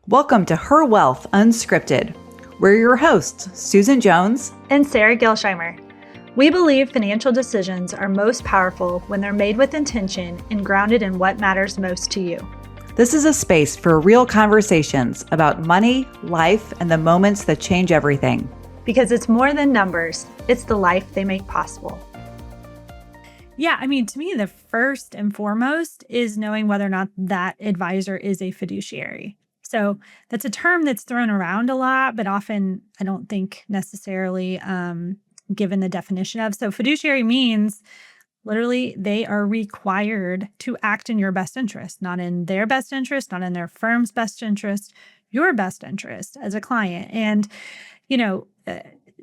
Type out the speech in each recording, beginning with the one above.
Welcome to Her Wealth Unscripted. We're your hosts, Susan Jones and Sara Gelsheimer. We believe financial decisions are most powerful when they're made with intention and grounded in what matters most to you. This is a space for real conversations about money, life, and the moments that change everything. Because it's more than numbers, it's the life they make possible. Yeah, to me, the first and foremost is knowing whether or not that advisor is a fiduciary. So that's a term that's thrown around a lot, but often I don't think necessarily given the definition of. So fiduciary means literally they are required to act in your best interest, not in their best interest, not in their firm's best interest, your best interest as a client. And,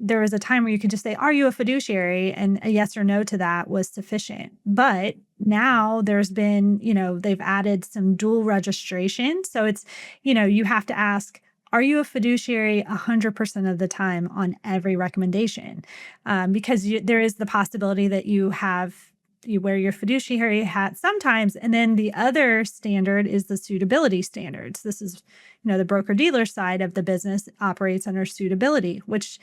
there was a time where you could just say, are you a fiduciary? And a yes or no to that was sufficient. But now there's been, they've added some dual registration. So it's, you have to ask, are you a fiduciary 100% of the time on every recommendation? Because there is the possibility that you wear your fiduciary hat sometimes. And then the other standard is the suitability standards. This is, the broker-dealer side of the business operates under suitability, which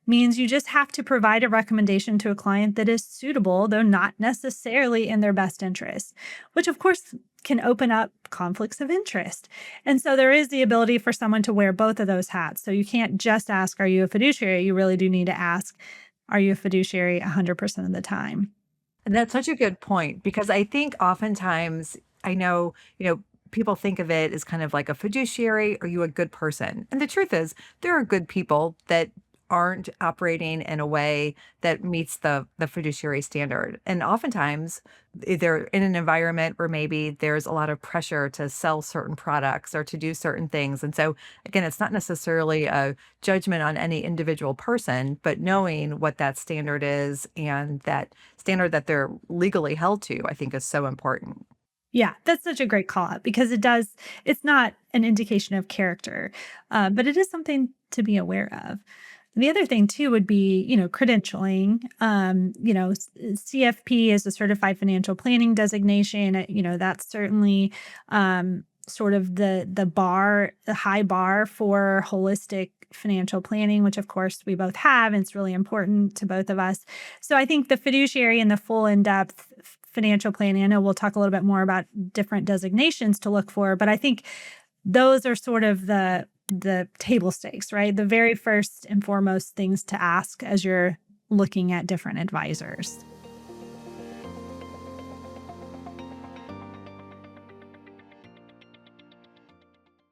means you just have to provide a recommendation to a client that is suitable, though not necessarily in their best interest, which of course can open up conflicts of interest. And so there is the ability for someone to wear both of those hats. So you can't just ask, are you a fiduciary? You really do need to ask, are you a fiduciary 100% of the time? And that's such a good point, because I think oftentimes, I know, people think of it as kind of like a fiduciary. Are you a good person? And the truth is, there are good people that aren't operating in a way that meets the fiduciary standard. And oftentimes they're in an environment where maybe there's a lot of pressure to sell certain products or to do certain things. And so again, it's not necessarily a judgment on any individual person, but knowing what that standard is and that standard that they're legally held to, I think is so important. Yeah, that's such a great call out because it's not an indication of character, but it is something to be aware of. The other thing too would be, credentialing. CFP is a certified financial planning designation. That's certainly sort of the high bar for holistic financial planning, which of course we both have, and it's really important to both of us. So I think the fiduciary and the full in-depth financial planning, I know we'll talk a little bit more about different designations to look for, but I think those are sort of the table stakes, right? The very first and foremost things to ask as you're looking at different advisors.